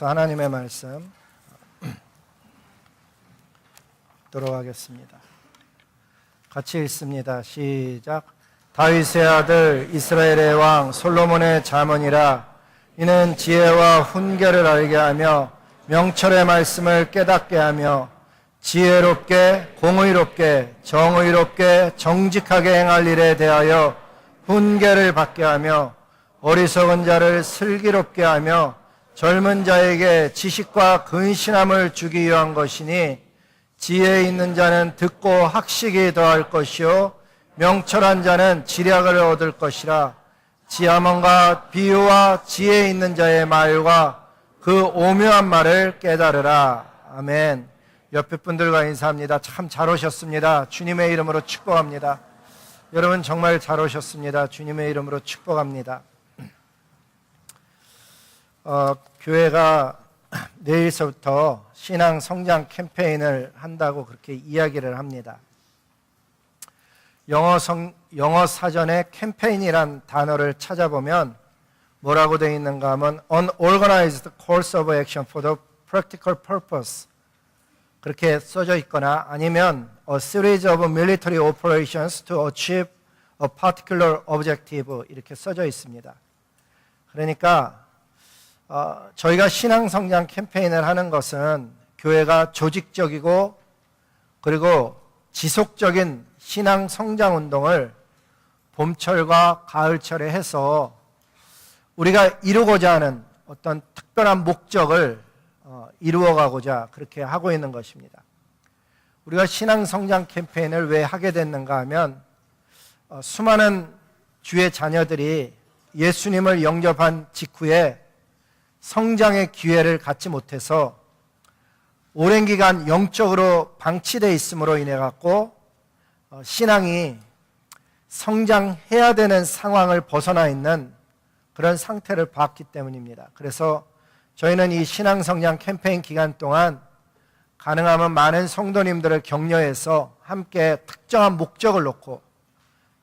이어서 하나님의 말씀 듣도록 하겠습니다. 같이 읽습니다. 시작. 다윗의 아들 이스라엘의 왕 솔로몬의 잠언이라. 이는 지혜와 훈계를 알게 하며 명철의 말씀을 깨닫게 하며 지혜롭게 공의롭게 정의롭게 정직하게 행할 일에 대하여 훈계를 받게 하며 어리석은 자를 슬기롭게 하며 젊은 자에게 지식과 근신함을 주기 위한 것이니 지혜 있는 자는 듣고 학식이 더할 것이요 명철한 자는 지략을 얻을 것이라. 지하문과 비유와 지혜 있는 자의 말과 그 오묘한 말을 깨달으라. 아멘. 옆에 분들과 인사합니다. 참 잘 오셨습니다. 주님의 이름으로 축복합니다. 여러분 정말 잘 오셨습니다. 주님의 이름으로 축복합니다. 교회가 내일서부터 신앙 성장 캠페인을 한다고 그렇게 이야기를 합니다. 영어 사전에 캠페인이란 단어를 찾아보면 뭐라고 되어 있는가 하면 An organized course of action for the practical purpose 그렇게 써져 있거나 아니면 A series of military operations to achieve a particular objective 이렇게 써져 있습니다. 그러니까 저희가 신앙 성장 캠페인을 하는 것은 교회가 조직적이고 그리고 지속적인 신앙 성장 운동을 봄철과 가을철에 해서 우리가 이루고자 하는 어떤 특별한 목적을 이루어가고자 그렇게 하고 있는 것입니다. 우리가 신앙 성장 캠페인을 왜 하게 됐는가 하면 수많은 주의 자녀들이 예수님을 영접한 직후에 성장의 기회를 갖지 못해서 오랜 기간 영적으로 방치되어 있음으로 인해 갖고 신앙이 성장해야 되는 상황을 벗어나 있는 그런 상태를 봤기 때문입니다. 그래서 저희는 이 신앙 성장 캠페인 기간 동안 가능하면 많은 성도님들을 격려해서 함께 특정한 목적을 놓고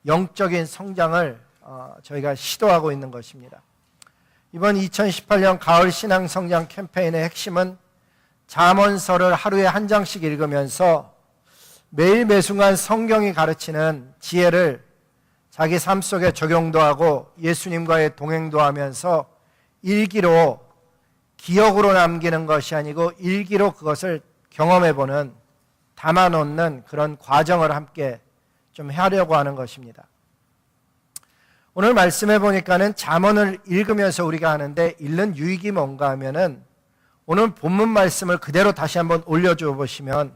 영적인 성장을 저희가 시도하고 있는 것입니다. 이번 2018년 가을 신앙 성장 캠페인의 핵심은 잠언서를 하루에 한 장씩 읽으면서 매일 매순간 성경이 가르치는 지혜를 자기 삶 속에 적용도 하고 예수님과의 동행도 하면서 일기로 기억으로 남기는 것이 아니고 일기로 그것을 경험해보는 담아놓는 그런 과정을 함께 좀 하려고 하는 것입니다. 오늘 말씀해 보니까는 잠언을 읽으면서 우리가 하는데 읽는 유익이 뭔가 하면은 오늘 본문 말씀을 그대로 다시 한번 올려줘 보시면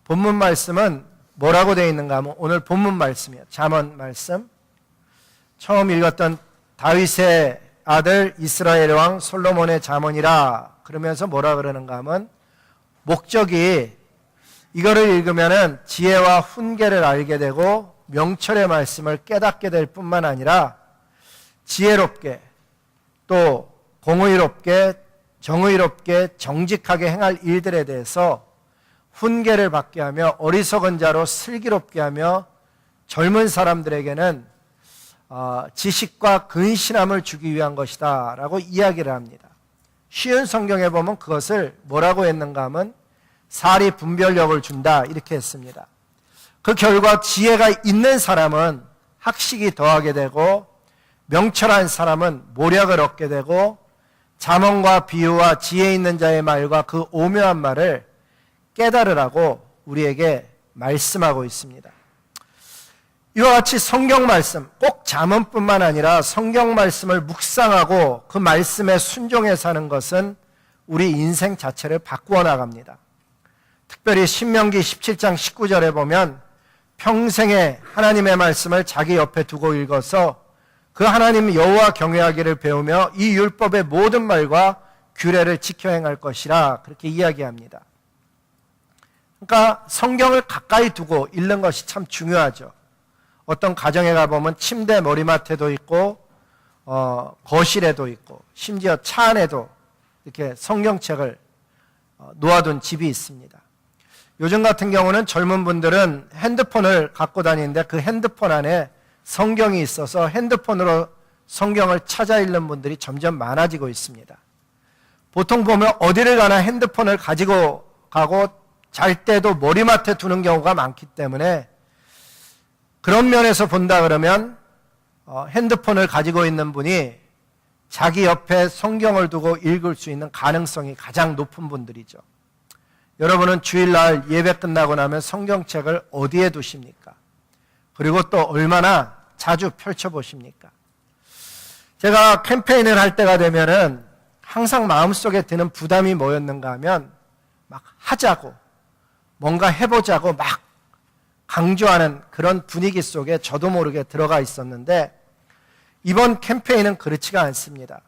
본문 말씀은 뭐라고 되어 있는가 하면 오늘 본문 말씀이에요. 잠언 말씀. 처음 읽었던 다윗의 아들 이스라엘 왕 솔로몬의 잠언이라 그러면서 뭐라 그러는가 하면 목적이 이거를 읽으면은 지혜와 훈계를 알게 되고 명철의 말씀을 깨닫게 될 뿐만 아니라 지혜롭게 또 공의롭게 정의롭게 정직하게 행할 일들에 대해서 훈계를 받게 하며 어리석은 자로 슬기롭게 하며 젊은 사람들에게는 지식과 근신함을 주기 위한 것이다 라고 이야기를 합니다. 쉬운 성경에 보면 그것을 뭐라고 했는가 하면 사리 분별력을 준다 이렇게 했습니다. 그 결과 지혜가 있는 사람은 학식이 더하게 되고 명철한 사람은 모략을 얻게 되고 잠언과 비유와 지혜 있는 자의 말과 그 오묘한 말을 깨달으라고 우리에게 말씀하고 있습니다. 이와 같이 성경 말씀, 꼭 잠언뿐만 아니라 성경 말씀을 묵상하고 그 말씀에 순종해 사는 것은 우리 인생 자체를 바꾸어 나갑니다. 특별히 신명기 17장 19절에 보면 평생에 하나님의 말씀을 자기 옆에 두고 읽어서 그 하나님 여호와 경외하기를 배우며 이 율법의 모든 말과 규례를 지켜 행할 것이라 그렇게 이야기합니다. 그러니까 성경을 가까이 두고 읽는 것이 참 중요하죠. 어떤 가정에 가보면 침대 머리맡에도 있고 거실에도 있고 심지어 차 안에도 이렇게 성경책을 놓아둔 집이 있습니다. 요즘 같은 경우는 젊은 분들은 핸드폰을 갖고 다니는데 그 핸드폰 안에 성경이 있어서 핸드폰으로 성경을 찾아 읽는 분들이 점점 많아지고 있습니다. 보통 보면 어디를 가나 핸드폰을 가지고 가고 잘 때도 머리맡에 두는 경우가 많기 때문에 그런 면에서 본다 그러면 핸드폰을 가지고 있는 분이 자기 옆에 성경을 두고 읽을 수 있는 가능성이 가장 높은 분들이죠. 여러분은 주일날 예배 끝나고 나면 성경책을 어디에 두십니까? 그리고 또 얼마나 자주 펼쳐보십니까? 제가 캠페인을 할 때가 되면은 항상 마음속에 드는 부담이 뭐였는가 하면 막 하자고 뭔가 해보자고 막 강조하는 그런 분위기 속에 저도 모르게 들어가 있었는데 이번 캠페인은 그렇지가 않습니다.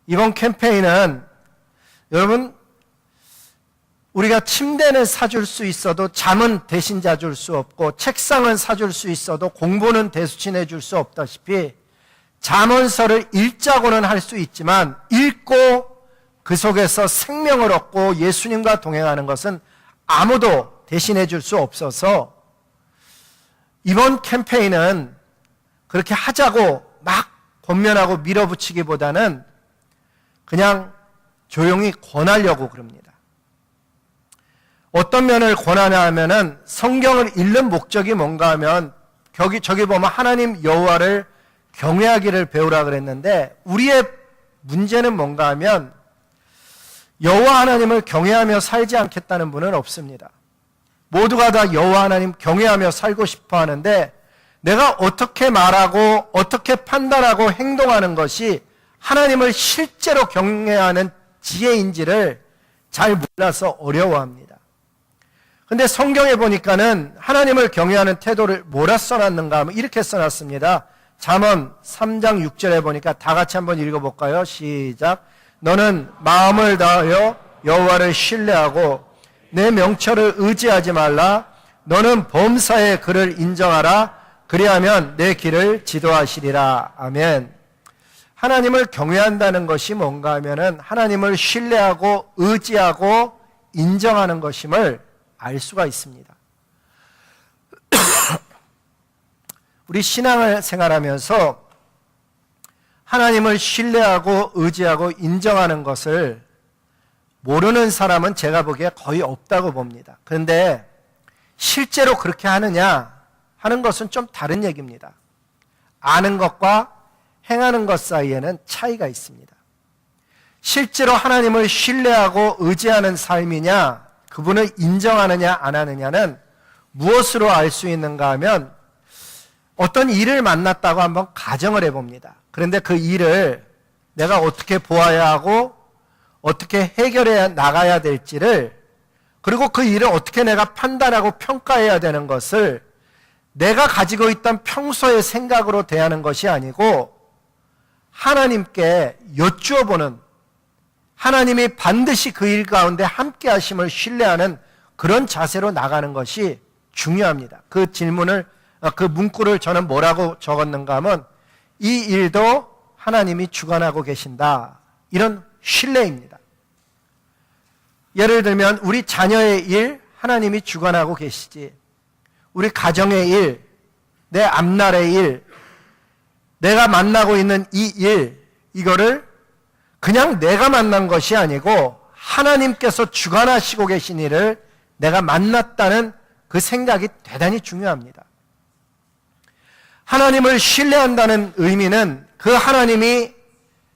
이번 캠페인은 여러분 우리가 침대는 사줄 수 있어도 잠은 대신 자줄 수 없고 책상은 사줄 수 있어도 공부는 대수친해 줄 수 없다시피 잠언서를 읽자고는 할 수 있지만 읽고 그 속에서 생명을 얻고 예수님과 동행하는 것은 아무도 대신해 줄 수 없어서 이번 캠페인은 그렇게 하자고 막 권면하고 밀어붙이기보다는 그냥 조용히 권하려고 그럽니다. 어떤 면을 권하냐 하면은 성경을 읽는 목적이 뭔가 하면 저기 보면 하나님 여호와를 경외하기를 배우라 그랬는데 우리의 문제는 뭔가 하면 여호와 하나님을 경외하며 살지 않겠다는 분은 없습니다. 모두가 다 여호와 하나님 경외하며 살고 싶어 하는데 내가 어떻게 말하고 어떻게 판단하고 행동하는 것이 하나님을 실제로 경외하는 지혜인지를 잘 몰라서 어려워합니다. 근데 성경에 보니까는 하나님을 경외하는 태도를 뭐라 써놨는가 하면 이렇게 써놨습니다. 잠언 3장 6절에 보니까 다 같이 한번 읽어볼까요? 시작. 너는 마음을 다하여 여호와를 신뢰하고 내 명철을 의지하지 말라. 너는 범사의 그를 인정하라. 그리하면 내 길을 지도하시리라. 아멘. 하나님을 경외한다는 것이 뭔가 하면은 하나님을 신뢰하고 의지하고 인정하는 것임을 알 수가 있습니다. 우리 신앙을 생활하면서 하나님을 신뢰하고 의지하고 인정하는 것을 모르는 사람은 제가 보기에 거의 없다고 봅니다. 그런데 실제로 그렇게 하느냐 하는 것은 좀 다른 얘기입니다. 아는 것과 행하는 것 사이에는 차이가 있습니다. 실제로 하나님을 신뢰하고 의지하는 삶이냐 그분을 인정하느냐 안 하느냐는 무엇으로 알 수 있는가 하면 어떤 일을 만났다고 한번 가정을 해봅니다. 그런데 그 일을 내가 어떻게 보아야 하고 어떻게 해결해 나가야 될지를 그리고 그 일을 어떻게 내가 판단하고 평가해야 되는 것을 내가 가지고 있던 평소의 생각으로 대하는 것이 아니고 하나님께 여쭈어보는 하나님이 반드시 그 일 가운데 함께 하심을 신뢰하는 그런 자세로 나가는 것이 중요합니다. 그 문구를 저는 뭐라고 적었는가 하면 이 일도 하나님이 주관하고 계신다. 이런 신뢰입니다. 예를 들면 우리 자녀의 일 하나님이 주관하고 계시지. 우리 가정의 일, 내 앞날의 일, 내가 만나고 있는 이 일, 이거를 그냥 내가 만난 것이 아니고 하나님께서 주관하시고 계신 일을 내가 만났다는 그 생각이 대단히 중요합니다. 하나님을 신뢰한다는 의미는 그 하나님이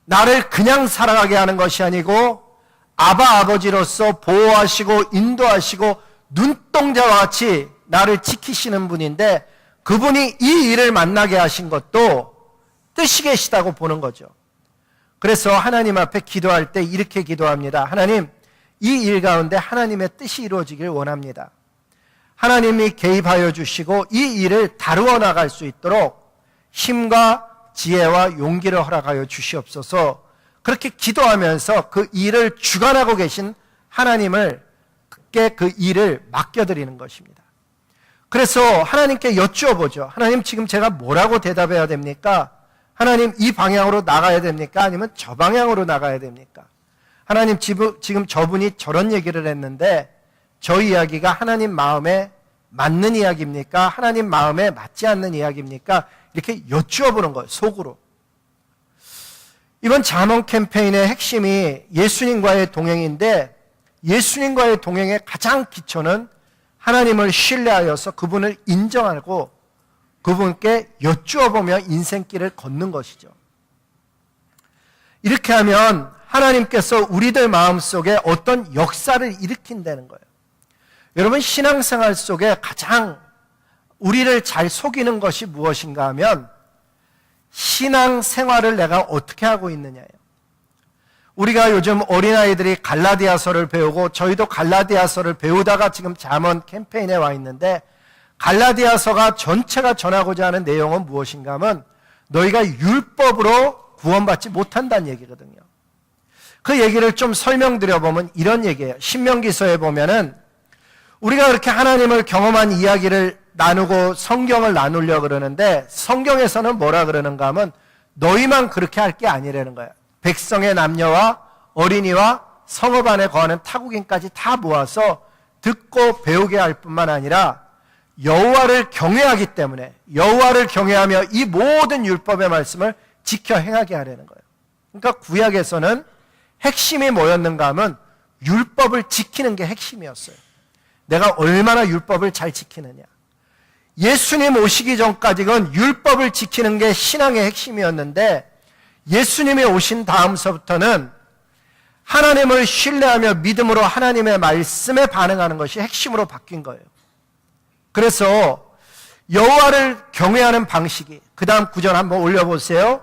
나를 그냥 살아가게 하는 것이 아니고 아버지로서 보호하시고 인도하시고 눈동자와 같이 나를 지키시는 분인데 그분이 이 일을 만나게 하신 것도 뜻이 계시다고 보는 거죠. 그래서 하나님 앞에 기도할 때 이렇게 기도합니다. 하나님, 이 일 가운데 하나님의 뜻이 이루어지길 원합니다. 하나님이 개입하여 주시고 이 일을 다루어 나갈 수 있도록 힘과 지혜와 용기를 허락하여 주시옵소서. 그렇게 기도하면서 그 일을 주관하고 계신 하나님께 그 일을 맡겨드리는 것입니다. 그래서 하나님께 여쭈어보죠. 하나님, 지금 제가 뭐라고 대답해야 됩니까? 하나님, 이 방향으로 나가야 됩니까? 아니면 저 방향으로 나가야 됩니까? 하나님, 지금 저분이 저런 얘기를 했는데 저 이야기가 하나님 마음에 맞는 이야기입니까? 하나님 마음에 맞지 않는 이야기입니까? 이렇게 여쭈어보는 거예요, 속으로. 이번 잠언 캠페인의 핵심이 예수님과의 동행인데, 예수님과의 동행의 가장 기초는 하나님을 신뢰하여서 그분을 인정하고 그분께 여쭈어보며 인생길을 걷는 것이죠. 이렇게 하면 하나님께서 우리들 마음속에 어떤 역사를 일으킨다는 거예요. 여러분, 신앙생활 속에 가장 우리를 잘 속이는 것이 무엇인가 하면 신앙생활을 내가 어떻게 하고 있느냐예요. 우리가 요즘 어린아이들이 갈라디아서를 배우고 저희도 갈라디아서를 배우다가 지금 잠언 캠페인에 와 있는데, 갈라디아서가 전체가 전하고자 하는 내용은 무엇인가 하면 너희가 율법으로 구원받지 못한다는 얘기거든요. 그 얘기를 좀 설명드려보면 이런 얘기예요. 신명기서에 보면은 우리가 그렇게 하나님을 경험한 이야기를 나누고 성경을 나누려고 그러는데, 성경에서는 뭐라 그러는가 하면 너희만 그렇게 할 게 아니라는 거예요. 백성의 남녀와 어린이와 성읍 안에 거하는 타국인까지 다 모아서 듣고 배우게 할 뿐만 아니라 여호와를 경외하기 때문에 여호와를 경외하며 이 모든 율법의 말씀을 지켜 행하게 하려는 거예요. 그러니까 구약에서는 핵심이 뭐였는가 하면 율법을 지키는 게 핵심이었어요. 내가 얼마나 율법을 잘 지키느냐. 예수님 오시기 전까지는 율법을 지키는 게 신앙의 핵심이었는데, 예수님이 오신 다음서부터는 하나님을 신뢰하며 믿음으로 하나님의 말씀에 반응하는 것이 핵심으로 바뀐 거예요. 그래서 여호와를 경외하는 방식이, 그 다음 구절 한번 올려보세요.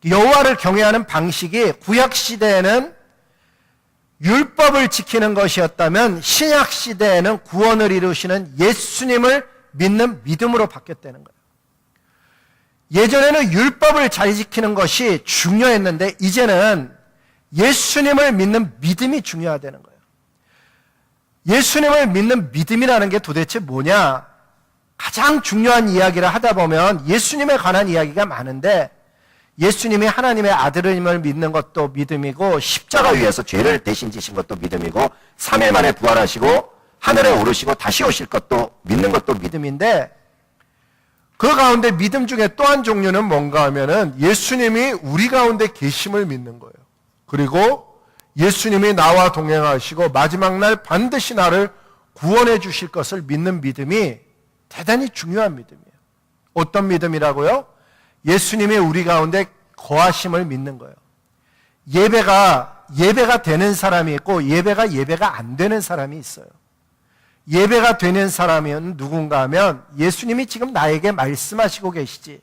여호와를 경외하는 방식이 구약시대에는 율법을 지키는 것이었다면 신약시대에는 구원을 이루시는 예수님을 믿는 믿음으로 바뀌었다는 거예요. 예전에는 율법을 잘 지키는 것이 중요했는데 이제는 예수님을 믿는 믿음이 중요하다는 거예요. 예수님을 믿는 믿음이라는 게 도대체 뭐냐? 가장 중요한 이야기를 하다 보면 예수님에 관한 이야기가 많은데, 예수님이 하나님의 아들임을 믿는 것도 믿음이고, 십자가 위에서 죄를 대신 지신 것도 믿음이고, 3일 만에 부활하시고 하늘에 오르시고 다시 오실 것도 믿는 것도 믿음인데, 그 가운데 믿음 중에 또 한 종류는 뭔가 하면은 예수님이 우리 가운데 계심을 믿는 거예요. 그리고 예수님이 나와 동행하시고 마지막 날 반드시 나를 구원해 주실 것을 믿는 믿음이 대단히 중요한 믿음이에요. 어떤 믿음이라고요? 예수님이 우리 가운데 거하심을 믿는 거예요. 예배가 되는 사람이 있고 예배가 안 되는 사람이 있어요. 예배가 되는 사람은 누군가 하면 예수님이 지금 나에게 말씀하시고 계시지,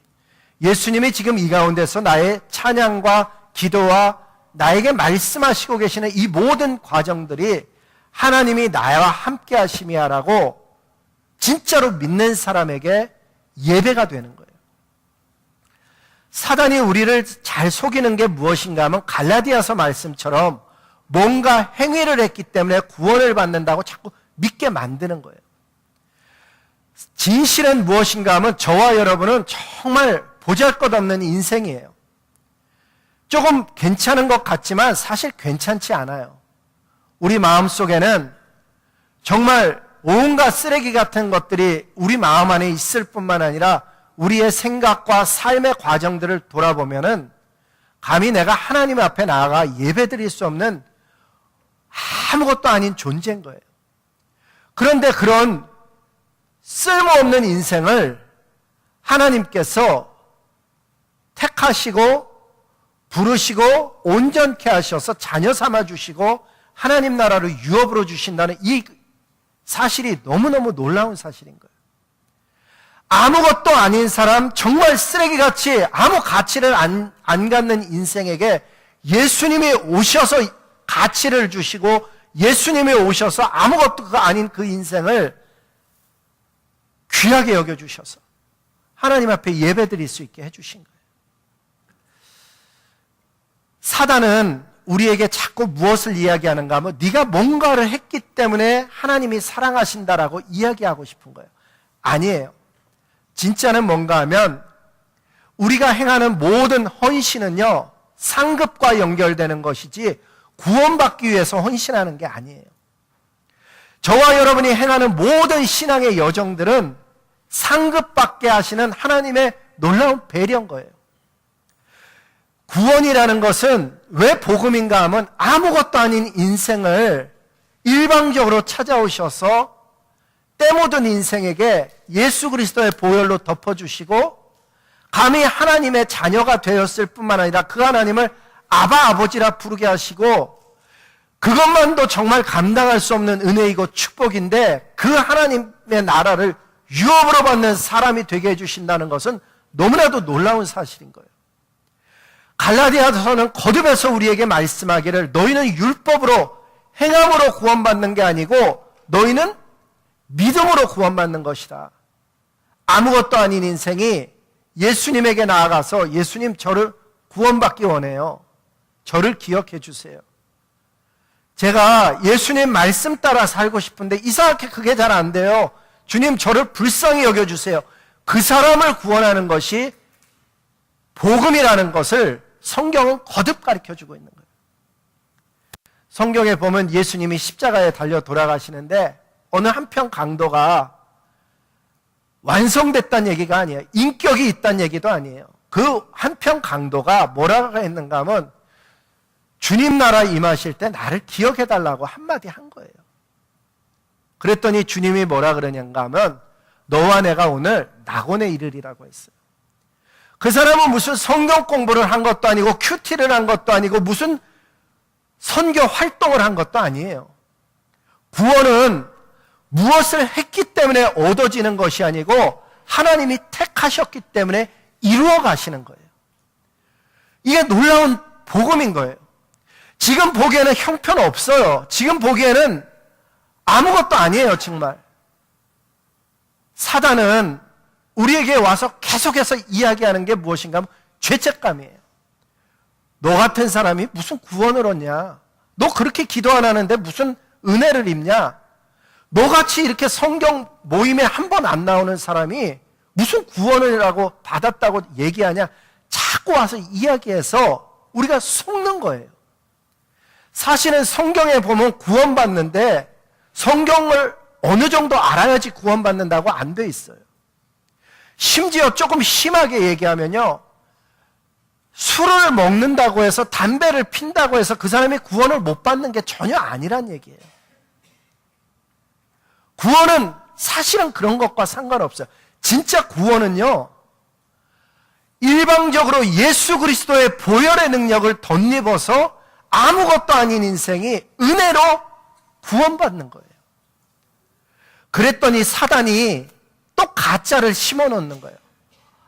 예수님이 지금 이 가운데서 나의 찬양과 기도와 나에게 말씀하시고 계시는 이 모든 과정들이 하나님이 나와 함께 하심이야라고 진짜로 믿는 사람에게 예배가 되는 거예요. 사단이 우리를 잘 속이는 게 무엇인가 하면 갈라디아서 말씀처럼 뭔가 행위를 했기 때문에 구원을 받는다고 자꾸 믿게 만드는 거예요. 진실은 무엇인가 하면 저와 여러분은 정말 보잘것없는 인생이에요. 조금 괜찮은 것 같지만 사실 괜찮지 않아요. 우리 마음속에는 정말 온갖 쓰레기 같은 것들이 우리 마음 안에 있을 뿐만 아니라 우리의 생각과 삶의 과정들을 돌아보면은 감히 내가 하나님 앞에 나아가 예배드릴 수 없는 아무것도 아닌 존재인 거예요. 그런데 그런 쓸모없는 인생을 하나님께서 택하시고 부르시고 온전케 하셔서 자녀 삼아 주시고 하나님 나라로 유업으로 주신다는 이 사실이 너무너무 놀라운 사실인 거예요. 아무것도 아닌 사람, 정말 쓰레기같이 아무 가치를 안 갖는 인생에게 예수님이 오셔서 가치를 주시고 예수님이 오셔서 아무것도 아닌 그 인생을 귀하게 여겨주셔서 하나님 앞에 예배드릴 수 있게 해주신 거예요. 사단은 우리에게 자꾸 무엇을 이야기하는가 하면 네가 뭔가를 했기 때문에 하나님이 사랑하신다라고 이야기하고 싶은 거예요. 아니에요. 진짜는 뭔가 하면 우리가 행하는 모든 헌신은요, 상급과 연결되는 것이지 구원받기 위해서 헌신하는 게 아니에요. 저와 여러분이 행하는 모든 신앙의 여정들은 상급받게 하시는 하나님의 놀라운 배려인 거예요. 구원이라는 것은 왜 복음인가 하면 아무것도 아닌 인생을 일방적으로 찾아오셔서 때 묻은 인생에게 예수 그리스도의 보혈로 덮어주시고 감히 하나님의 자녀가 되었을 뿐만 아니라 그 하나님을 아바 아버지라 부르게 하시고 그것만도 정말 감당할 수 없는 은혜이고 축복인데 그 하나님의 나라를 유업으로 받는 사람이 되게 해주신다는 것은 너무나도 놀라운 사실인 거예요. 갈라디아서는 거듭해서 우리에게 말씀하기를 너희는 율법으로 행함으로 구원받는 게 아니고 너희는 믿음으로 구원받는 것이다. 아무것도 아닌 인생이 예수님에게 나아가서 예수님 저를 구원받기 원해요. 저를 기억해 주세요. 제가 예수님 말씀 따라 살고 싶은데 이상하게 그게 잘 안 돼요. 주님 저를 불쌍히 여겨주세요. 그 사람을 구원하는 것이 복음이라는 것을 성경은 거듭 가르쳐주고 있는 거예요. 성경에 보면 예수님이 십자가에 달려 돌아가시는데 어느 한편 강도가 완성됐다는 얘기가 아니에요. 인격이 있다는 얘기도 아니에요. 그 한편 강도가 뭐라고 했는가 하면 주님 나라 임하실 때 나를 기억해달라고 한마디 한 거예요. 그랬더니 주님이 뭐라 그러냐가 하면 너와 내가 오늘 낙원에 이르리라고 했어요. 그 사람은 무슨 성경 공부를 한 것도 아니고 큐티를 한 것도 아니고 무슨 선교 활동을 한 것도 아니에요. 구원은 무엇을 했기 때문에 얻어지는 것이 아니고 하나님이 택하셨기 때문에 이루어 가시는 거예요. 이게 놀라운 복음인 거예요. 지금 보기에는 형편없어요. 지금 보기에는 아무것도 아니에요, 정말. 사단은 우리에게 와서 계속해서 이야기하는 게 무엇인가 하면 죄책감이에요. 너 같은 사람이 무슨 구원을 얻냐? 너 그렇게 기도 안 하는데 무슨 은혜를 입냐? 너같이 이렇게 성경 모임에 한 번 안 나오는 사람이 무슨 구원이라고 받았다고 얘기하냐? 자꾸 와서 이야기해서 우리가 속는 거예요. 사실은 성경에 보면 구원받는데 성경을 어느 정도 알아야지 구원받는다고 안 돼 있어요. 심지어 조금 심하게 얘기하면요, 술을 먹는다고 해서 담배를 핀다고 해서 그 사람이 구원을 못 받는 게 전혀 아니란 얘기예요. 구원은 사실은 그런 것과 상관없어요. 진짜 구원은요, 일방적으로 예수 그리스도의 보혈의 능력을 덧입어서 아무것도 아닌 인생이 은혜로 구원받는 거예요. 그랬더니 사단이 또 가짜를 심어 놓는 거예요.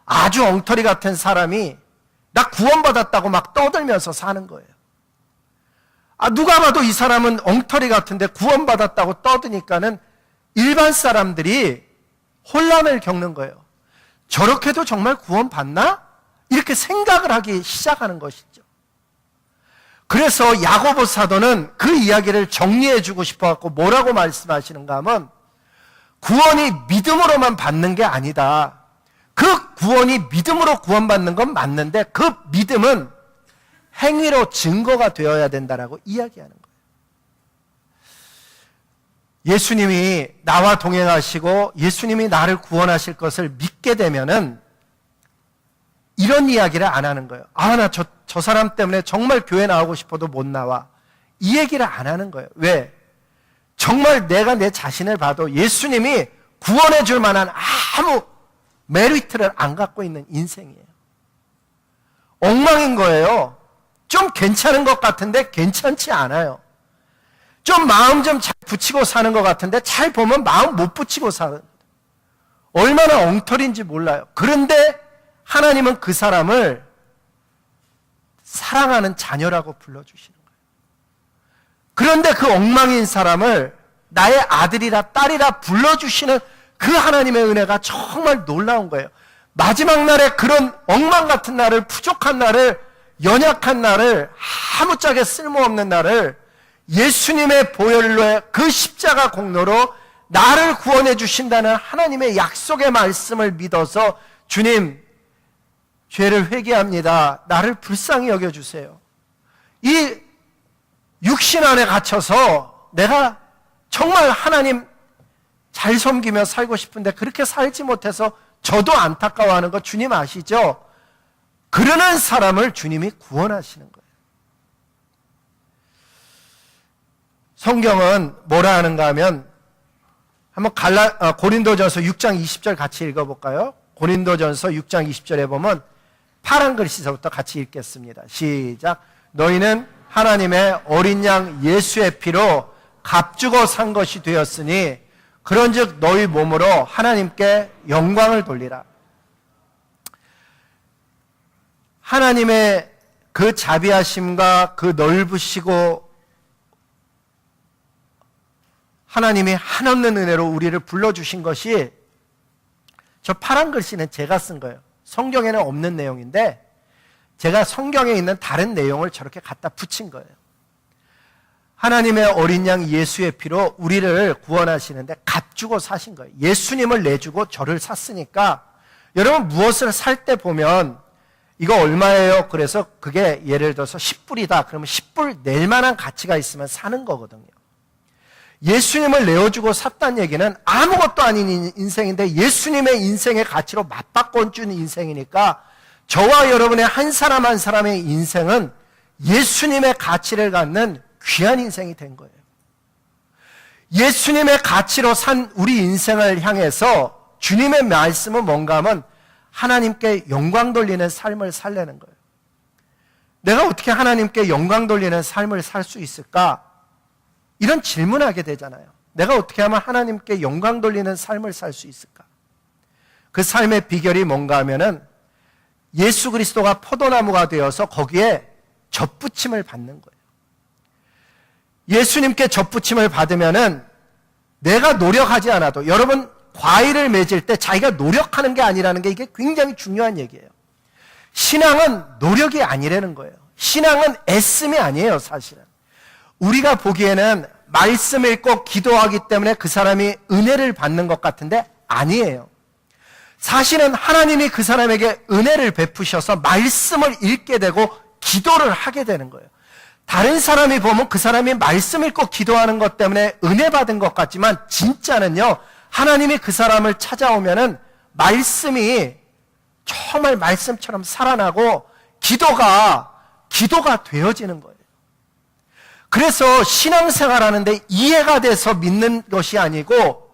아주 엉터리 같은 사람이 나 구원받았다고 막 떠들면서 사는 거예요. 누가 봐도 이 사람은 엉터리 같은데 구원받았다고 떠드니까는 일반 사람들이 혼란을 겪는 거예요. 저렇게도 정말 구원받나? 이렇게 생각을 하기 시작하는 것이죠. 그래서 야고보 사도는 그 이야기를 정리해 주고 싶어 갖고 뭐라고 말씀하시는가 하면 구원이 믿음으로만 받는 게 아니다. 그 구원이 믿음으로 구원받는 건 맞는데 그 믿음은 행위로 증거가 되어야 된다라고 이야기하는 거예요. 예수님이 나와 동행하시고 예수님이 나를 구원하실 것을 믿게 되면은 이런 이야기를 안 하는 거예요. 나 저 사람 때문에 정말 교회 나오고 싶어도 못 나와. 이 얘기를 안 하는 거예요. 왜? 정말 내가 내 자신을 봐도 예수님이 구원해 줄 만한 아무 메리트를 안 갖고 있는 인생이에요. 엉망인 거예요. 좀 괜찮은 것 같은데 괜찮지 않아요. 좀 마음 좀 잘 붙이고 사는 것 같은데 잘 보면 마음 못 붙이고 사는, 얼마나 엉터리인지 몰라요. 그런데 하나님은 그 사람을 사랑하는 자녀라고 불러주시는 거예요. 그런데 그 엉망인 사람을 나의 아들이라 딸이라 불러주시는 그 하나님의 은혜가 정말 놀라운 거예요. 마지막 날에 그런 엉망 같은 날을, 부족한 날을, 연약한 날을, 아무짝에 쓸모없는 날을 예수님의 보혈로의 그 십자가 공로로 나를 구원해 주신다는 하나님의 약속의 말씀을 믿어서 주님, 죄를 회개합니다. 나를 불쌍히 여겨주세요. 이 육신 안에 갇혀서 내가 정말 하나님 잘 섬기며 살고 싶은데 그렇게 살지 못해서 저도 안타까워하는 거 주님 아시죠? 그러는 사람을 주님이 구원하시는 거예요. 성경은 뭐라 하는가 하면 한번 고린도전서 6장 20절 같이 읽어볼까요? 고린도전서 6장 20절에 보면 파란 글씨서부터 같이 읽겠습니다. 시작. 너희는 하나님의 어린 양 예수의 피로 값주고 산 것이 되었으니 그런즉 너희 몸으로 하나님께 영광을 돌리라. 하나님의 그 자비하심과 그 넓으시고 하나님이 한없는 은혜로 우리를 불러주신 것이, 저 파란 글씨는 제가 쓴 거예요. 성경에는 없는 내용인데 제가 성경에 있는 다른 내용을 저렇게 갖다 붙인 거예요. 하나님의 어린 양 예수의 피로 우리를 구원하시는데 값주고 사신 거예요. 예수님을 내주고 저를 샀으니까, 여러분 무엇을 살 때 보면 이거 얼마예요? 그래서 그게 예를 들어서 10불이다. 그러면 10불 낼 만한 가치가 있으면 사는 거거든요. 예수님을 내어주고 샀다는 얘기는 아무것도 아닌 인생인데 예수님의 인생의 가치로 맞바꿔준 인생이니까, 저와 여러분의 한 사람 한 사람의 인생은 예수님의 가치를 갖는 귀한 인생이 된 거예요. 예수님의 가치로 산 우리 인생을 향해서 주님의 말씀은 뭔가 하면 하나님께 영광 돌리는 삶을 살려는 거예요. 내가 어떻게 하나님께 영광 돌리는 삶을 살 수 있을까? 이런 질문하게 되잖아요. 내가 어떻게 하면 하나님께 영광 돌리는 삶을 살 수 있을까? 그 삶의 비결이 뭔가 하면은 예수 그리스도가 포도나무가 되어서 거기에 젖붙임을 받는 거예요. 예수님께 젖붙임을 받으면은 내가 노력하지 않아도, 여러분 과일을 맺을 때 자기가 노력하는 게 아니라는 게 이게 굉장히 중요한 얘기예요. 신앙은 노력이 아니라는 거예요. 신앙은 애씀이 아니에요, 사실은. 우리가 보기에는 말씀 읽고 기도하기 때문에 그 사람이 은혜를 받는 것 같은데 아니에요. 사실은 하나님이 그 사람에게 은혜를 베푸셔서 말씀을 읽게 되고 기도를 하게 되는 거예요. 다른 사람이 보면 그 사람이 말씀 읽고 기도하는 것 때문에 은혜 받은 것 같지만, 진짜는요, 하나님이 그 사람을 찾아오면은 말씀이 정말 말씀처럼 살아나고 기도가 되어지는 거예요. 그래서 신앙생활 하는데 이해가 돼서 믿는 것이 아니고,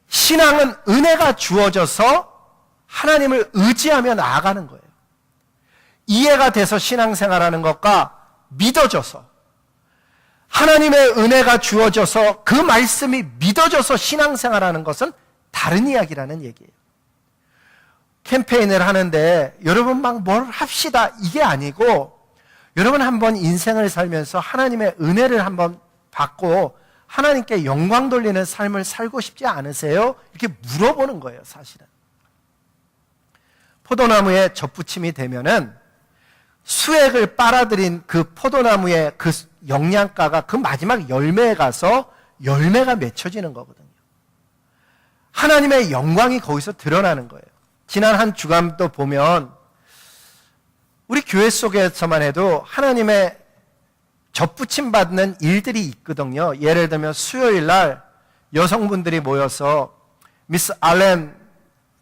신앙은 은혜가 주어져서 하나님을 의지하며 나아가는 거예요. 이해가 돼서 신앙생활 하는 것과 믿어져서, 하나님의 은혜가 주어져서 그 말씀이 믿어져서 신앙생활 하는 것은 다른 이야기라는 얘기예요. 캠페인을 하는데 여러분 막 뭘 합시다 이게 아니고, 여러분 한번 인생을 살면서 하나님의 은혜를 한번 받고 하나님께 영광 돌리는 삶을 살고 싶지 않으세요? 이렇게 물어보는 거예요, 사실은. 포도나무에 젖붙임이 되면은 수액을 빨아들인 그 포도나무의 그 영양가가 그 마지막 열매에 가서 열매가 맺혀지는 거거든요. 하나님의 영광이 거기서 드러나는 거예요. 지난 한 주간도 보면 우리 교회 속에서만 해도 하나님의 젖붙임 받는 일들이 있거든요. 예를 들면 수요일 날 여성분들이 모여서 미스 알렌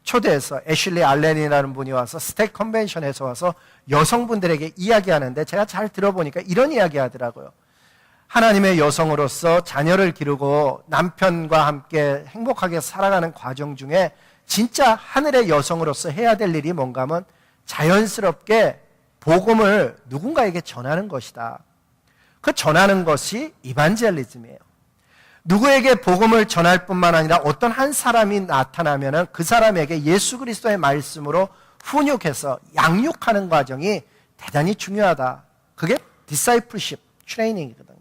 초대해서, 애슐리 알렌이라는 분이 와서 스택 컨벤션에서 와서 여성분들에게 이야기하는데, 제가 잘 들어보니까 이런 이야기 하더라고요. 하나님의 여성으로서 자녀를 기르고 남편과 함께 행복하게 살아가는 과정 중에 진짜 하늘의 여성으로서 해야 될 일이 뭔가 하면 자연스럽게 복음을 누군가에게 전하는 것이다. 그 전하는 것이 이반젤리즘이에요. 누구에게 복음을 전할 뿐만 아니라 어떤 한 사람이 나타나면은 그 사람에게 예수 그리스도의 말씀으로 훈육해서 양육하는 과정이 대단히 중요하다. 그게 디사이플십 트레이닝이거든요.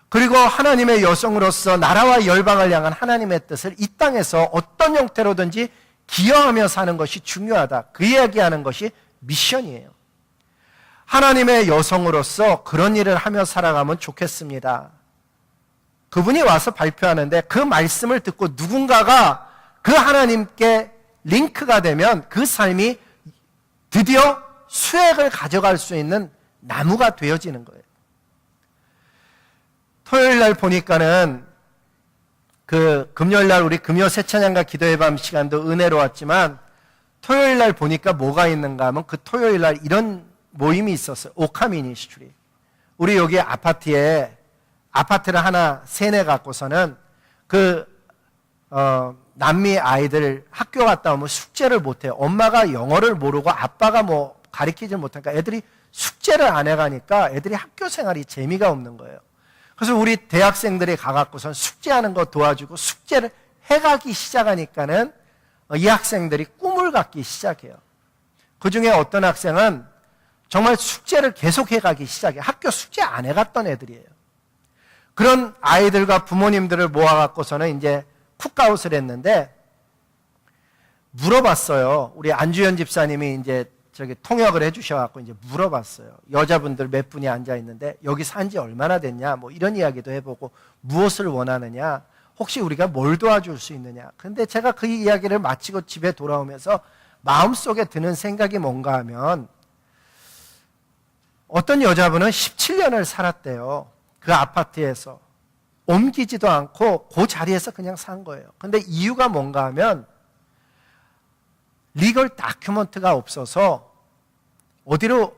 그리고 하나님의 여성으로서 나라와 열방을 향한 하나님의 뜻을 이 땅에서 어떤 형태로든지 기여하며 사는 것이 중요하다. 그 이야기하는 것이 미션이에요. 하나님의 여성으로서 그런 일을 하며 살아가면 좋겠습니다. 그분이 와서 발표하는데 그 말씀을 듣고 누군가가 그 하나님께 링크가 되면 그 삶이 드디어 수액을 가져갈 수 있는 나무가 되어지는 거예요. 토요일 날 보니까는 그 금요일 날 우리 금요 새찬양과 기도의 밤 시간도 은혜로웠지만, 토요일 날 보니까 뭐가 있는가 하면 그 토요일 날 이런 모임이 있었어요. 오카 미니스트리. 우리 여기 아파트를 하나 세내 갖고서는 남미 아이들 학교 갔다 오면 숙제를 못해요. 엄마가 영어를 모르고 아빠가 뭐 가르치지 못하니까 애들이 숙제를 안 해가니까 애들이 학교 생활이 재미가 없는 거예요. 그래서 우리 대학생들이 가갖고선 숙제하는 거 도와주고 숙제를 해가기 시작하니까는 이 학생들이 꿈을 갖기 시작해요. 그 중에 어떤 학생은 정말 숙제를 계속 해가기 시작해요. 학교 숙제 안 해갔던 애들이에요. 그런 아이들과 부모님들을 모아갖고서는 이제 쿡아웃을 했는데 물어봤어요. 우리 안주현 집사님이 이제 통역을 해주셔갖고 이제 물어봤어요. 여자분들 몇 분이 앉아있는데 여기 산 지 얼마나 됐냐? 뭐 이런 이야기도 해보고 무엇을 원하느냐? 혹시 우리가 뭘 도와줄 수 있느냐? 근데 제가 그 이야기를 마치고 집에 돌아오면서 마음속에 드는 생각이 뭔가 하면 어떤 여자분은 17년을 살았대요. 그 아파트에서. 옮기지도 않고 그 자리에서 그냥 산 거예요. 근데 이유가 뭔가 하면 리걸 다큐먼트가 없어서 어디로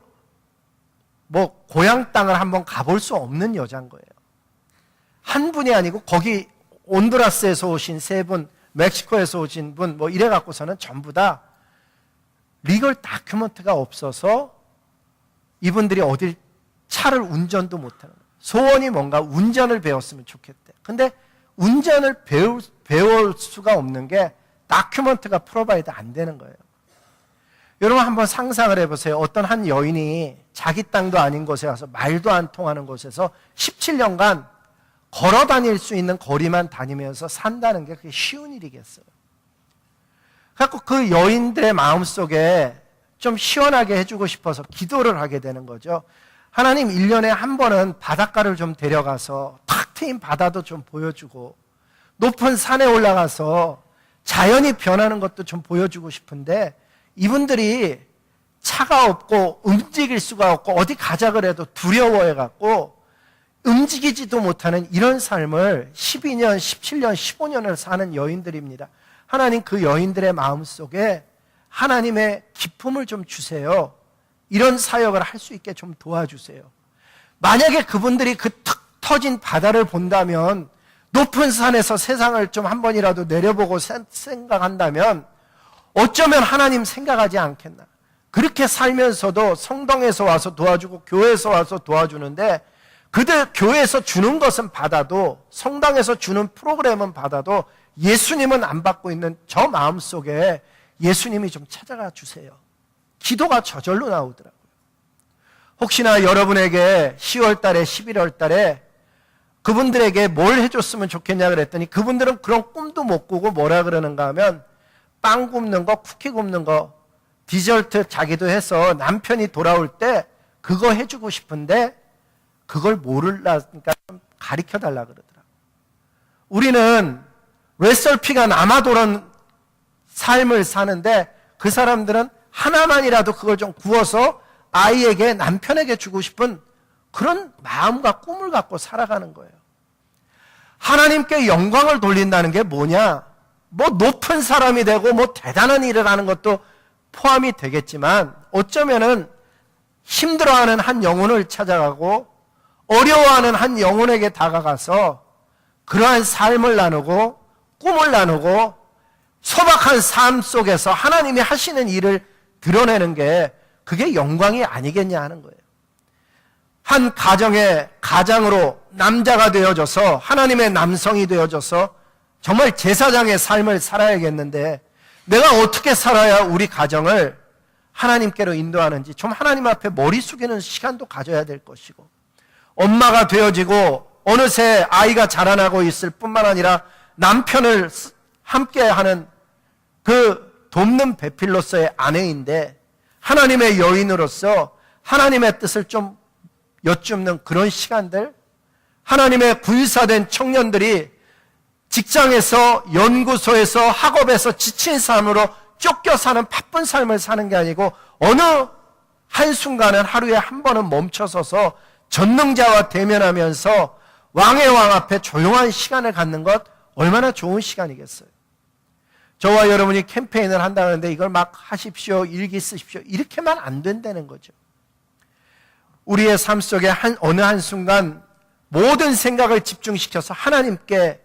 뭐 고향 땅을 한번 가볼 수 없는 여자인 거예요. 한 분이 아니고 거기 온두라스에서 오신 세 분, 멕시코에서 오신 분 뭐 이래 갖고서는 전부 다 리걸 다큐먼트가 없어서 이분들이 어딜 차를 운전도 못하는 거예요. 소원이 뭔가 운전을 배웠으면 좋겠대. 근데 운전을 배울 수가 없는 게 다큐먼트가 프로바이드 안 되는 거예요. 여러분 한번 상상을 해보세요. 어떤 한 여인이 자기 땅도 아닌 곳에 와서 말도 안 통하는 곳에서 17년간 걸어 다닐 수 있는 거리만 다니면서 산다는 게 그게 쉬운 일이겠어요. 그래서 그 여인들의 마음속에 좀 시원하게 해주고 싶어서 기도를 하게 되는 거죠. 하나님 1년에 한 번은 바닷가를 좀 데려가서 탁 트인 바다도 좀 보여주고 높은 산에 올라가서 자연이 변하는 것도 좀 보여주고 싶은데 이분들이 차가 없고 움직일 수가 없고 어디 가자 그래도 두려워해갖고 움직이지도 못하는 이런 삶을 12년, 17년, 15년을 사는 여인들입니다. 하나님 그 여인들의 마음속에 하나님의 기쁨을 좀 주세요. 이런 사역을 할 수 있게 좀 도와주세요. 만약에 그분들이 그 턱 터진 바다를 본다면 높은 산에서 세상을 좀 한 번이라도 내려보고 생각한다면 어쩌면 하나님 생각하지 않겠나. 그렇게 살면서도 성당에서 와서 도와주고 교회에서 와서 도와주는데 그들 교회에서 주는 것은 받아도 성당에서 주는 프로그램은 받아도 예수님은 안 받고 있는 저 마음속에 예수님이 좀 찾아가 주세요. 기도가 저절로 나오더라고요. 혹시나 여러분에게 10월 달에 11월 달에 그분들에게 뭘 해줬으면 좋겠냐 그랬더니 그분들은 그런 꿈도 못 꾸고 뭐라 그러는가 하면 빵 굽는 거, 쿠키 굽는 거, 디저트 자기도 해서 남편이 돌아올 때 그거 해주고 싶은데 그걸 모르니까 좀 가르쳐달라 그러더라고요. 우리는 웨설피가 남아도는 삶을 사는데 그 사람들은 하나만이라도 그걸 좀 구워서 아이에게 남편에게 주고 싶은 그런 마음과 꿈을 갖고 살아가는 거예요. 하나님께 영광을 돌린다는 게 뭐냐? 뭐 높은 사람이 되고 뭐 대단한 일을 하는 것도 포함이 되겠지만 어쩌면은 힘들어하는 한 영혼을 찾아가고 어려워하는 한 영혼에게 다가가서 그러한 삶을 나누고 꿈을 나누고 소박한 삶 속에서 하나님이 하시는 일을 드러내는 게 그게 영광이 아니겠냐 하는 거예요. 한 가정의 가장으로 남자가 되어져서 하나님의 남성이 되어져서 정말 제사장의 삶을 살아야겠는데 내가 어떻게 살아야 우리 가정을 하나님께로 인도하는지 좀 하나님 앞에 머리 숙이는 시간도 가져야 될 것이고 엄마가 되어지고 어느새 아이가 자라나고 있을 뿐만 아니라 남편을 함께하는 그 돕는 배필로서의 아내인데 하나님의 여인으로서 하나님의 뜻을 좀 여쭙는 그런 시간들, 하나님의 군사된 청년들이 직장에서 연구소에서 학업에서 지친 삶으로 쫓겨 사는 바쁜 삶을 사는 게 아니고 어느 한순간은 하루에 한 번은 멈춰서서 전능자와 대면하면서 왕의 왕 앞에 조용한 시간을 갖는 것 얼마나 좋은 시간이겠어요. 저와 여러분이 캠페인을 한다는데 이걸 막 하십시오, 일기 쓰십시오, 이렇게만 안 된다는 거죠. 우리의 삶 속에 어느 한순간 모든 생각을 집중시켜서 하나님께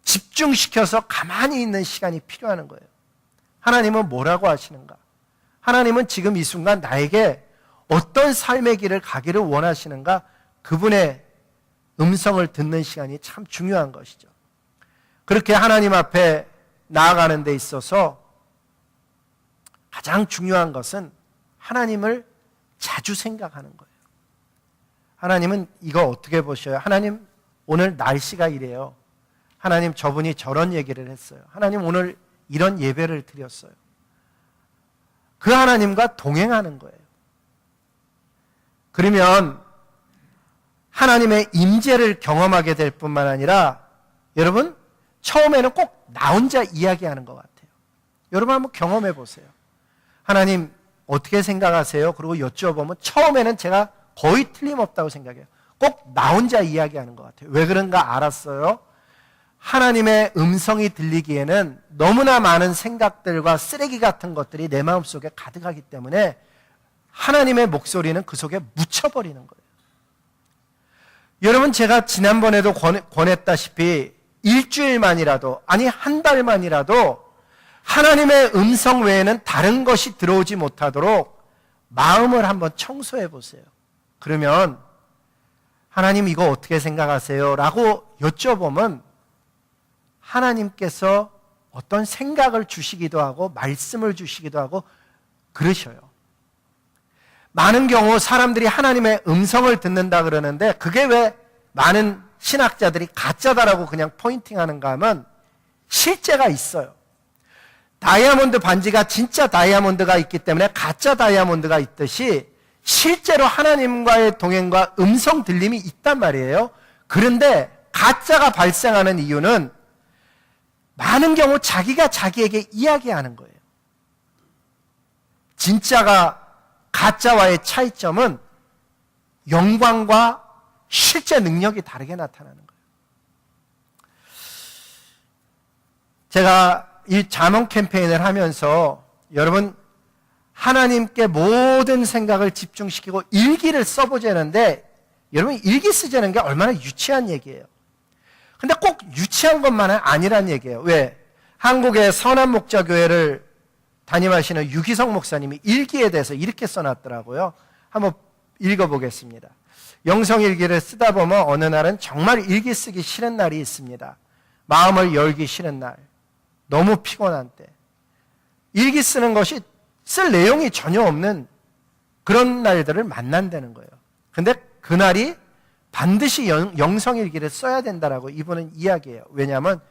집중시켜서 가만히 있는 시간이 필요한 거예요. 하나님은 뭐라고 하시는가? 하나님은 지금 이 순간 나에게 어떤 삶의 길을 가기를 원하시는가? 그분의 음성을 듣는 시간이 참 중요한 것이죠. 그렇게 하나님 앞에 나아가는 데 있어서 가장 중요한 것은 하나님을 자주 생각하는 거예요. 하나님은 이거 어떻게 보셔요? 하나님 오늘 날씨가 이래요. 하나님 저분이 저런 얘기를 했어요. 하나님 오늘 이런 예배를 드렸어요. 그 하나님과 동행하는 거예요. 그러면 하나님의 임재를 경험하게 될 뿐만 아니라 여러분 처음에는 꼭 나 혼자 이야기하는 것 같아요. 여러분 한번 경험해 보세요. 하나님 어떻게 생각하세요? 그리고 여쭤보면 처음에는 제가 거의 틀림없다고 생각해요. 꼭 나 혼자 이야기하는 것 같아요. 왜 그런가 알았어요? 하나님의 음성이 들리기에는 너무나 많은 생각들과 쓰레기 같은 것들이 내 마음속에 가득하기 때문에 하나님의 목소리는 그 속에 묻혀버리는 거예요. 여러분 제가 지난번에도 권했다시피 일주일만이라도 아니 한 달만이라도 하나님의 음성 외에는 다른 것이 들어오지 못하도록 마음을 한번 청소해 보세요. 그러면 하나님 이거 어떻게 생각하세요? 라고 여쭤보면 하나님께서 어떤 생각을 주시기도 하고 말씀을 주시기도 하고 그러셔요. 많은 경우 사람들이 하나님의 음성을 듣는다 그러는데 그게 왜 많은 신학자들이 가짜다라고 그냥 포인팅하는가 하면 실제가 있어요. 다이아몬드 반지가 진짜 다이아몬드가 있기 때문에 가짜 다이아몬드가 있듯이 실제로 하나님과의 동행과 음성 들림이 있단 말이에요. 그런데 가짜가 발생하는 이유는 많은 경우 자기가 자기에게 이야기하는 거예요. 진짜가 가짜와의 차이점은 영광과 실제 능력이 다르게 나타나는 거예요. 제가 이 잠언 캠페인을 하면서 여러분 하나님께 모든 생각을 집중시키고 일기를 써보자는데 여러분 일기 쓰자는 게 얼마나 유치한 얘기예요. 근데 꼭 유치한 것만은 아니란 얘기예요. 왜? 한국의 선한목자교회를 담임하시는 유기성 목사님이 일기에 대해서 이렇게 써놨더라고요. 한번 읽어보겠습니다. 영성일기를 쓰다 보면 어느 날은 정말 일기 쓰기 싫은 날이 있습니다. 마음을 열기 싫은 날, 너무 피곤한 때 일기 쓰는 것이 쓸 내용이 전혀 없는 그런 날들을 만난다는 거예요. 근데 그날이 반드시 영성일기를 써야 된다라고 이분은 이야기해요. 왜냐하면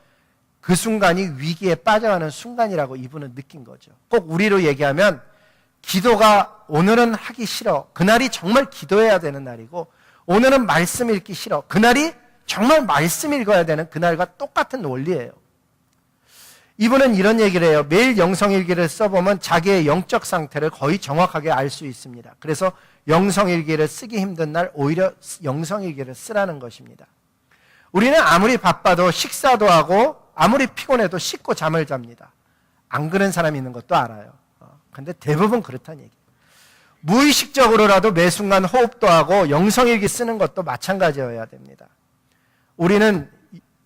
그 순간이 위기에 빠져가는 순간이라고 이분은 느낀 거죠. 꼭 우리로 얘기하면 기도가 오늘은 하기 싫어. 그날이 정말 기도해야 되는 날이고 오늘은 말씀 읽기 싫어. 그날이 정말 말씀 읽어야 되는 그날과 똑같은 원리예요. 이분은 이런 얘기를 해요. 매일 영성일기를 써보면 자기의 영적 상태를 거의 정확하게 알 수 있습니다. 그래서 영성일기를 쓰기 힘든 날 오히려 영성일기를 쓰라는 것입니다. 우리는 아무리 바빠도 식사도 하고 아무리 피곤해도 씻고 잠을 잡니다. 안 그런 사람이 있는 것도 알아요. 근데 대부분 그렇다는 얘기예요. 무의식적으로라도 매 순간 호흡도 하고 영성일기 쓰는 것도 마찬가지여야 됩니다. 우리는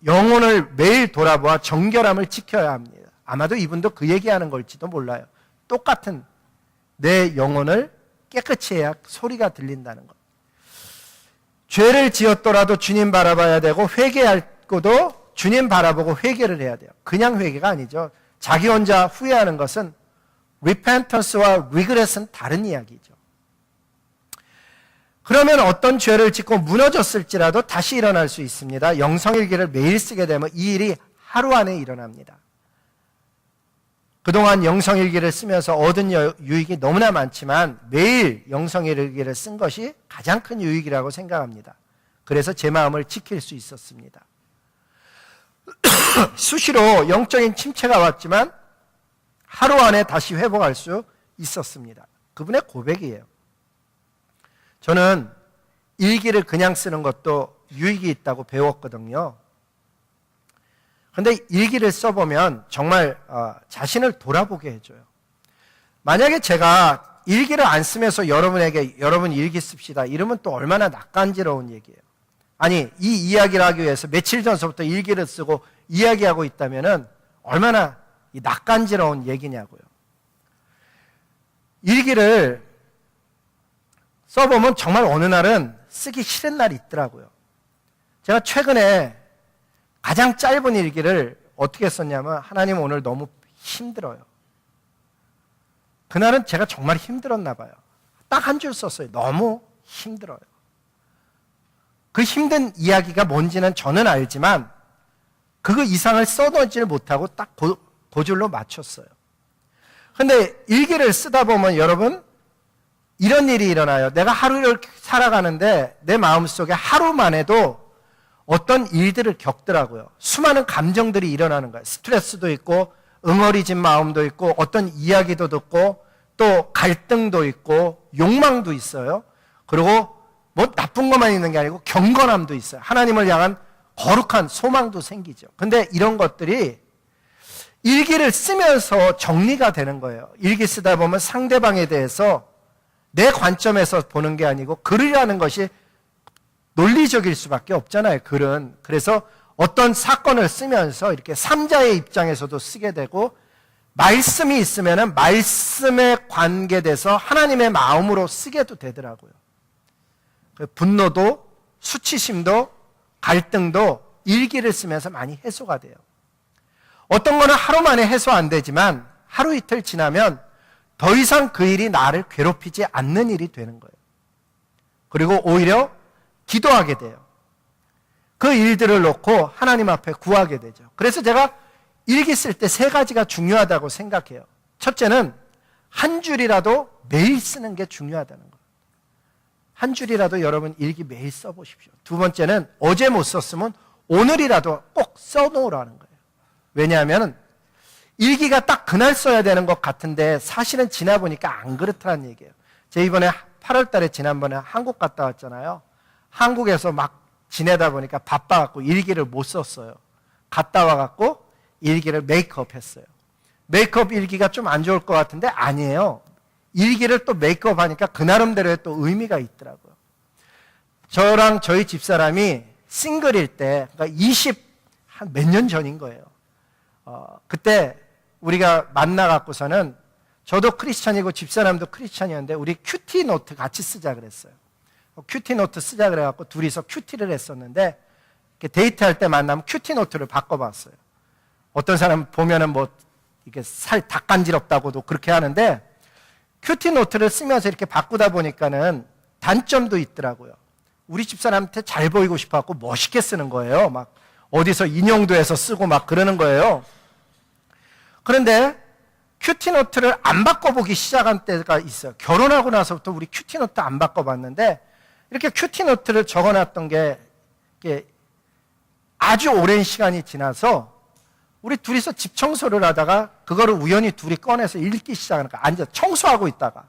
영혼을 매일 돌아보아 정결함을 지켜야 합니다. 아마도 이분도 그 얘기하는 걸지도 몰라요. 똑같은 내 영혼을 깨끗이 해야 소리가 들린다는 것. 죄를 지었더라도 주님 바라봐야 되고 회개할 것도 주님 바라보고 회개를 해야 돼요. 그냥 회개가 아니죠. 자기 혼자 후회하는 것은 repentance와 regret은 다른 이야기죠. 그러면 어떤 죄를 짓고 무너졌을지라도 다시 일어날 수 있습니다. 영성일기를 매일 쓰게 되면 이 일이 하루 안에 일어납니다. 그동안 영성일기를 쓰면서 얻은 유익이 너무나 많지만 매일 영성일기를 쓴 것이 가장 큰 유익이라고 생각합니다. 그래서 제 마음을 지킬 수 있었습니다. 수시로 영적인 침체가 왔지만 하루 안에 다시 회복할 수 있었습니다. 그분의 고백이에요. 저는 일기를 그냥 쓰는 것도 유익이 있다고 배웠거든요. 근데 일기를 써보면 정말 자신을 돌아보게 해줘요. 만약에 제가 일기를 안 쓰면서 여러분에게 여러분 일기 씁시다 이러면 또 얼마나 낯간지러운 얘기예요. 아니 이 이야기를 하기 위해서 며칠 전서부터 일기를 쓰고 이야기하고 있다면 얼마나 낯간지러운 얘기냐고요. 일기를 써보면 정말 어느 날은 쓰기 싫은 날이 있더라고요. 제가 최근에 가장 짧은 일기를 어떻게 썼냐면 하나님 오늘 너무 힘들어요. 그날은 제가 정말 힘들었나 봐요. 딱 한 줄 썼어요. 너무 힘들어요. 그 힘든 이야기가 뭔지는 저는 알지만 그거 이상을 써놓지를 못하고 딱 고줄로 맞췄어요. 근데 일기를 쓰다 보면 여러분 이런 일이 일어나요. 내가 하루를 살아가는데 내 마음속에 하루만 해도 어떤 일들을 겪더라고요. 수많은 감정들이 일어나는 거예요. 스트레스도 있고 응어리진 마음도 있고 어떤 이야기도 듣고 또 갈등도 있고 욕망도 있어요. 그리고 뭐 나쁜 것만 있는 게 아니고 경건함도 있어요. 하나님을 향한 거룩한 소망도 생기죠. 근데 이런 것들이 일기를 쓰면서 정리가 되는 거예요. 일기 쓰다 보면 상대방에 대해서 내 관점에서 보는 게 아니고 글이라는 것이 논리적일 수밖에 없잖아요. 글은. 그래서 어떤 사건을 쓰면서 이렇게 3자의 입장에서도 쓰게 되고 말씀이 있으면 말씀에 관계돼서 하나님의 마음으로 쓰게도 되더라고요. 분노도 수치심도 갈등도 일기를 쓰면서 많이 해소가 돼요. 어떤 거는 하루 만에 해소 안 되지만 하루 이틀 지나면 더 이상 그 일이 나를 괴롭히지 않는 일이 되는 거예요. 그리고 오히려 기도하게 돼요. 그 일들을 놓고 하나님 앞에 구하게 되죠. 그래서 제가 일기 쓸 때 3가지가 중요하다고 생각해요. 첫째는 한 줄이라도 매일 쓰는 게 중요하다는 거예요. 한 줄이라도 여러분 일기 매일 써보십시오. 두 번째는 어제 못 썼으면 오늘이라도 꼭 써놓으라는 거예요. 왜냐하면 일기가 딱 그날 써야 되는 것 같은데 사실은 지나보니까 안 그렇다는 얘기예요. 제가 이번에 8월 달에 지난번에 한국 갔다 왔잖아요. 한국에서 막 지내다 보니까 바빠갖고 일기를 못 썼어요. 갔다 와갖고 일기를 메이크업 했어요. 메이크업 일기가 좀 안 좋을 것 같은데 아니에요. 일기를 또 메이크업 하니까 그 나름대로의 또 의미가 있더라고요. 저랑 저희 집사람이 싱글일 때, 그러니까 한 몇 년 전인 거예요. 그때 우리가 만나갖고서는 저도 크리스찬이고 집사람도 크리스찬이었는데 우리 큐티 노트 같이 쓰자 그랬어요. 큐티 노트 쓰자 그래갖고 둘이서 큐티를 했었는데 데이트할 때 만나면 큐티 노트를 바꿔봤어요. 어떤 사람 보면은 뭐 이게 살 닭간지럽다고도 그렇게 하는데 큐티 노트를 쓰면서 이렇게 바꾸다 보니까는 단점도 있더라고요. 우리 집사람한테 잘 보이고 싶어갖고 멋있게 쓰는 거예요. 막 어디서 인용도 해서 쓰고 막 그러는 거예요. 그런데 큐티노트를 안 바꿔보기 시작한 때가 있어요. 결혼하고 나서부터 우리 큐티노트 안 바꿔봤는데 이렇게 큐티노트를 적어놨던 게 아주 오랜 시간이 지나서 우리 둘이서 집 청소를 하다가 그거를 우연히 둘이 꺼내서 읽기 시작하니까 앉아 청소하고 있다가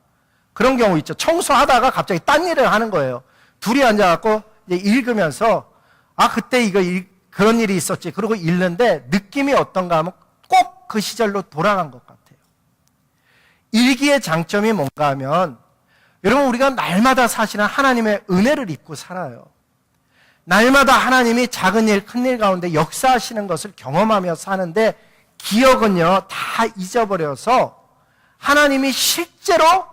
그런 경우 있죠. 청소하다가 갑자기 딴 일을 하는 거예요. 둘이 앉아갖고 이제 읽으면서 그때 그런 일이 있었지. 그러고 읽는데 느낌이 어떤가 하면 꼭 그 시절로 돌아간 것 같아요. 일기의 장점이 뭔가 하면 여러분 우리가 날마다 사실은 하나님의 은혜를 입고 살아요. 날마다 하나님이 작은 일, 큰 일 가운데 역사하시는 것을 경험하며 사는데 기억은요 다 잊어버려서 하나님이 실제로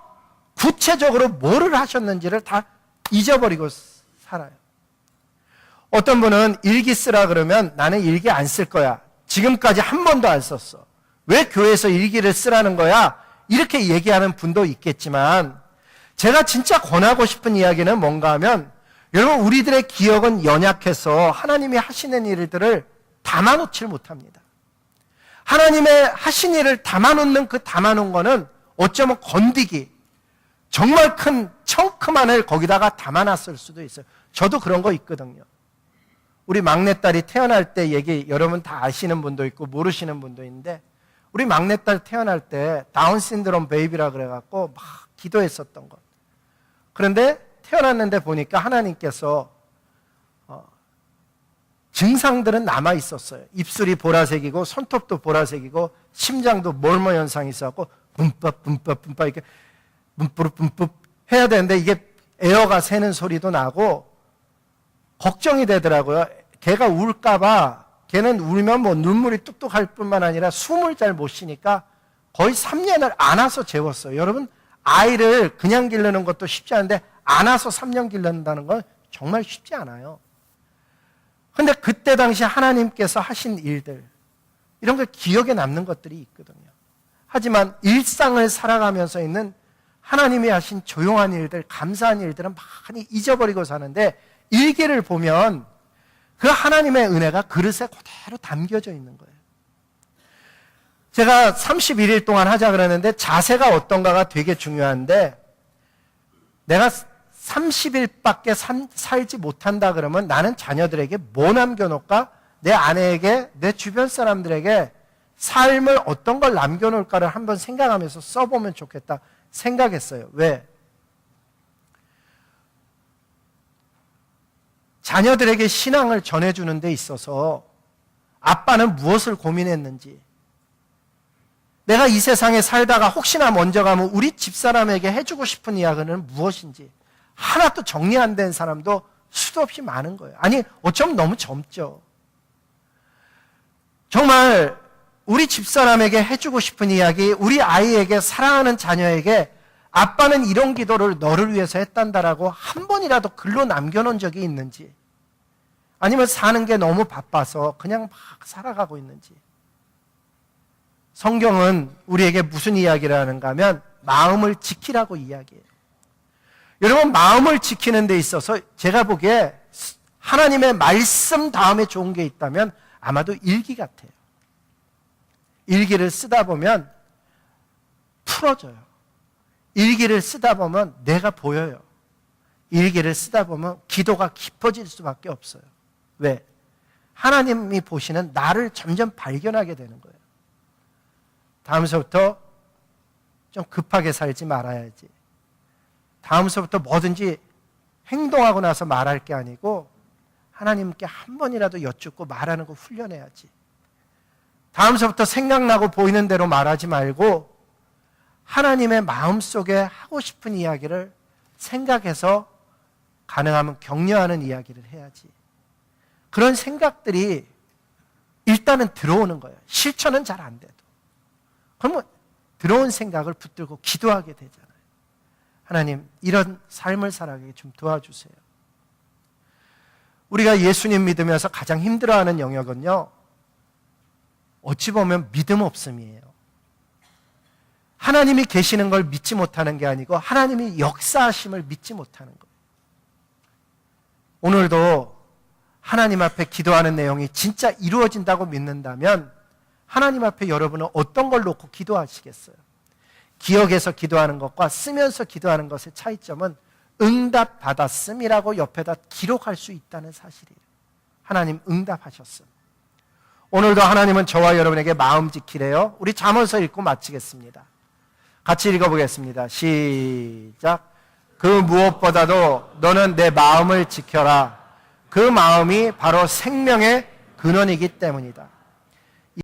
구체적으로 뭐를 하셨는지를 다 잊어버리고 살아요. 어떤 분은 일기 쓰라 그러면 나는 일기 안 쓸 거야. 지금까지 한 번도 안 썼어. 왜 교회에서 일기를 쓰라는 거야? 이렇게 얘기하는 분도 있겠지만 제가 진짜 권하고 싶은 이야기는 뭔가 하면 여러분 우리들의 기억은 연약해서 하나님이 하시는 일들을 담아놓질 못합니다. 하나님의 하신 일을 담아놓는 그 담아놓은 거는 어쩌면 건디기 정말 큰 청크만을 거기다가 담아놨을 수도 있어요. 저도 그런 거 있거든요. 우리 막내딸이 태어날 때 얘기 여러분 다 아시는 분도 있고 모르시는 분도 있는데 우리 막내딸 태어날 때 다운 신드롬 베이비라 그래갖고 막 기도했었던 것. 그런데 태어났는데 보니까 하나님께서 증상들은 남아 있었어요. 입술이 보라색이고 손톱도 보라색이고 심장도 몰모 현상이 있어갖고 뿜빠 이렇게 뿜뿌 해야 되는데 이게 에어가 새는 소리도 나고 걱정이 되더라고요. 걔가 울까봐. 걔는 울면 뭐 눈물이 뚝뚝 할 뿐만 아니라 숨을 잘 못 쉬니까 거의 3년을 안아서 재웠어요. 여러분, 아이를 그냥 기르는 것도 쉽지 않은데 안아서 3년 기른다는 건 정말 쉽지 않아요. 근데 그때 당시 하나님께서 하신 일들, 이런 걸 기억에 남는 것들이 있거든요. 하지만 일상을 살아가면서 있는 하나님이 하신 조용한 일들, 감사한 일들은 많이 잊어버리고 사는데 일기를 보면 그 하나님의 은혜가 그릇에 그대로 담겨져 있는 거예요. 제가 31일 동안 하자 그러는데 자세가 어떤가가 되게 중요한데 내가 30일밖에 살지 못한다 그러면 나는 자녀들에게 뭐 남겨놓을까? 내 아내에게, 내 주변 사람들에게 삶을 어떤 걸 남겨놓을까를 한번 생각하면서 써보면 좋겠다 생각했어요. 왜? 자녀들에게 신앙을 전해주는 데 있어서 아빠는 무엇을 고민했는지, 내가 이 세상에 살다가 혹시나 먼저 가면 우리 집사람에게 해주고 싶은 이야기는 무엇인지 하나도 정리 안 된 사람도 수도 없이 많은 거예요. 아니, 어쩌면 너무 젊죠. 정말 우리 집사람에게 해주고 싶은 이야기, 우리 아이에게, 사랑하는 자녀에게 아빠는 이런 기도를 너를 위해서 했단다라고 한 번이라도 글로 남겨놓은 적이 있는지, 아니면 사는 게 너무 바빠서 그냥 막 살아가고 있는지. 성경은 우리에게 무슨 이야기를 하는가 하면 마음을 지키라고 이야기해요. 여러분, 마음을 지키는 데 있어서 제가 보기에 하나님의 말씀 다음에 좋은 게 있다면 아마도 일기 같아요. 일기를 쓰다 보면 풀어져요. 일기를 쓰다 보면 내가 보여요. 일기를 쓰다 보면 기도가 깊어질 수밖에 없어요. 왜? 하나님이 보시는 나를 점점 발견하게 되는 거예요. 다음서부터 좀 급하게 살지 말아야지. 다음서부터 뭐든지 행동하고 나서 말할 게 아니고 하나님께 한 번이라도 여쭙고 말하는 거 훈련해야지. 다음서부터 생각나고 보이는 대로 말하지 말고 하나님의 마음속에 하고 싶은 이야기를 생각해서 가능하면 격려하는 이야기를 해야지. 그런 생각들이 일단은 들어오는 거예요. 실천은 잘 안 돼도. 그러면 들어온 생각을 붙들고 기도하게 되잖아요. 하나님, 이런 삶을 살아가게 좀 도와주세요. 우리가 예수님 믿으면서 가장 힘들어하는 영역은요, 어찌 보면 믿음 없음이에요. 하나님이 계시는 걸 믿지 못하는 게 아니고 하나님이 역사하심을 믿지 못하는 거예요. 오늘도 하나님 앞에 기도하는 내용이 진짜 이루어진다고 믿는다면 하나님 앞에 여러분은 어떤 걸 놓고 기도하시겠어요? 기억해서 기도하는 것과 쓰면서 기도하는 것의 차이점은 응답 받았음이라고 옆에다 기록할 수 있다는 사실이에요. 하나님 응답하셨음. 오늘도 하나님은 저와 여러분에게 마음 지키래요. 우리 잠언서 읽고 마치겠습니다. 같이 읽어보겠습니다. 시작. 그 무엇보다도 너는 내 마음을 지켜라. 그 마음이 바로 생명의 근원이기 때문이다.